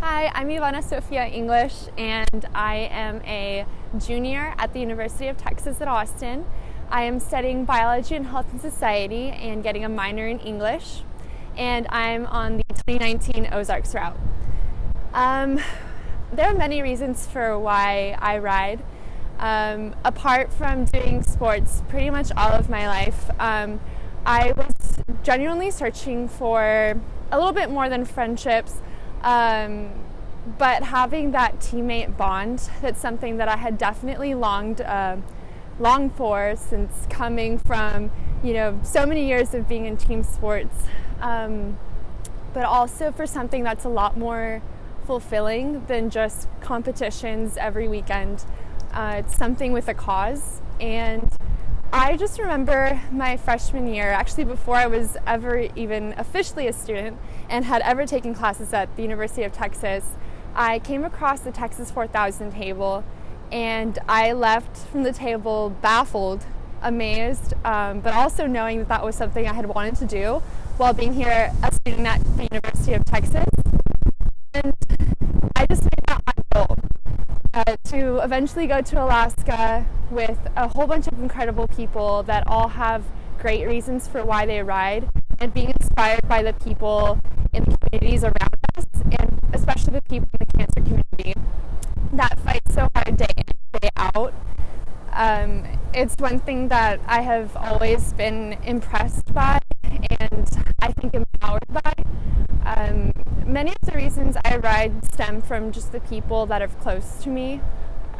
Hi, I'm Ivanna Sophia English, and I am a junior at the University of Texas at Austin. I am studying biology and health and society and getting a minor in English, and I'm on the 2019 Ozarks route. There are many reasons for why I ride. Apart from doing sports pretty much all of my life, I was genuinely searching for a little bit more than friendships. But having that teammate bond, that's something that I had definitely longed for since coming from, so many years of being in team sports. But also for something that's a lot more fulfilling than just competitions every weekend. It's something with a cause. And I just remember my freshman year, actually before I was ever even officially a student and had ever taken classes at the University of Texas, I came across the Texas 4000 table, and I left from the table baffled, amazed, but also knowing that that was something I had wanted to do while being here a student at the University of Texas. And I just made that my goal. To eventually go to Alaska with a whole bunch of incredible people that all have great reasons for why they ride, and being inspired by the people in the communities around us, and especially the people in the cancer community that fight so hard day in, day out. It's one thing that I have always been impressed by and I think empowered by. Many of the reasons I ride stem from just the people that are close to me.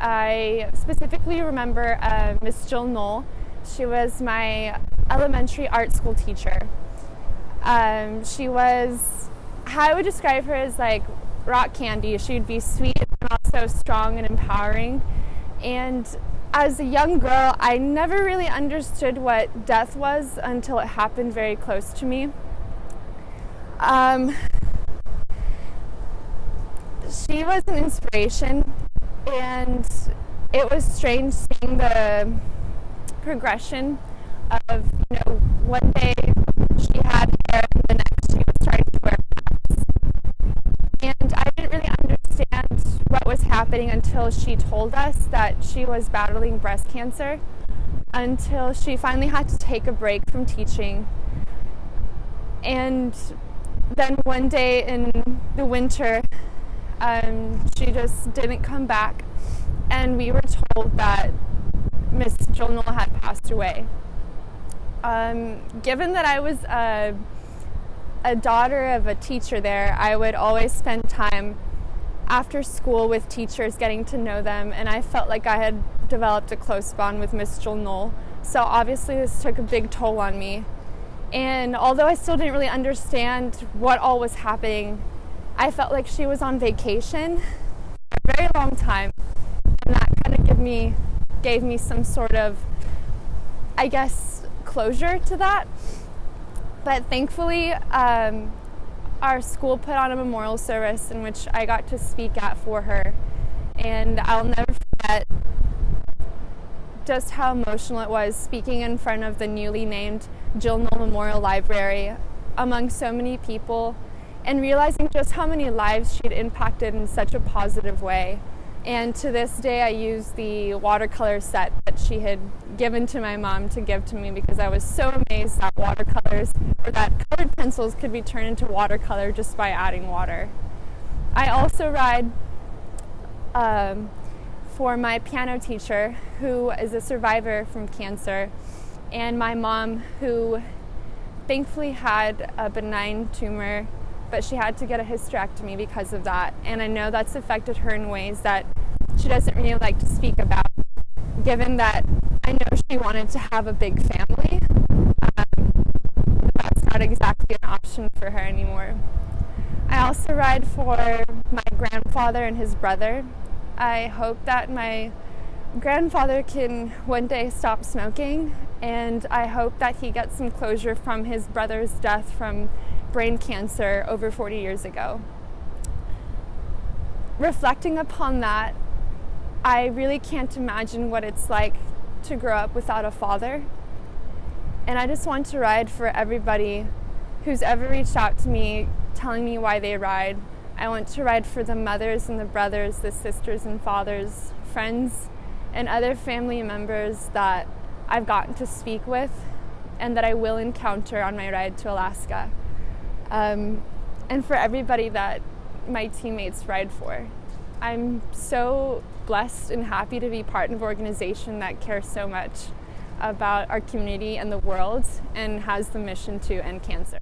I specifically remember Miss Jill Knoll. She was my elementary art school teacher. She was, how I would describe her as like rock candy. She'd be sweet and also strong and empowering. And as a young girl, I never really understood what death was until it happened very close to me. She was an inspiration, and it was strange seeing the progression of, one day she had hair and the next she was starting to wear hats. And I didn't really understand what was happening until she told us that she was battling breast cancer, until she finally had to take a break from teaching. And then one day in the winter, she just didn't come back, and we were told that Miss Jill Knoll had passed away. Given that I was a daughter of a teacher there, I would always spend time after school with teachers, getting to know them, and I felt like I had developed a close bond with Miss Jill Knoll. So obviously this took a big toll on me. And although I still didn't really understand what all was happening, I felt like she was on vacation for a very long time, and that kind of gave me some sort of, I guess, closure to that. But thankfully, our school put on a memorial service in which I got to speak at for her, and I'll never forget just how emotional it was speaking in front of the newly named Jill Knoll Memorial Library among so many people, and realizing just how many lives she had impacted in such a positive way. And to this day, I use the watercolor set that she had given to my mom to give to me, because I was so amazed that watercolors, or that colored pencils could be turned into watercolor just by adding water. I also ride for my piano teacher, who is a survivor from cancer, and my mom, who thankfully had a benign tumor, but she had to get a hysterectomy because of that. And I know that's affected her in ways that she doesn't really like to speak about, given that I know she wanted to have a big family. That's not exactly an option for her anymore. I also ride for my grandfather and his brother. I hope that my grandfather can one day stop smoking, and I hope that he gets some closure from his brother's death from brain cancer over 40 years ago. Reflecting upon that, I really can't imagine what it's like to grow up without a father. And I just want to ride for everybody who's ever reached out to me telling me why they ride. I want to ride for the mothers and the brothers, the sisters and fathers, friends, and other family members that I've gotten to speak with and that I will encounter on my ride to Alaska. And for everybody that my teammates ride for. I'm so blessed and happy to be part of an organization that cares so much about our community and the world and has the mission to end cancer.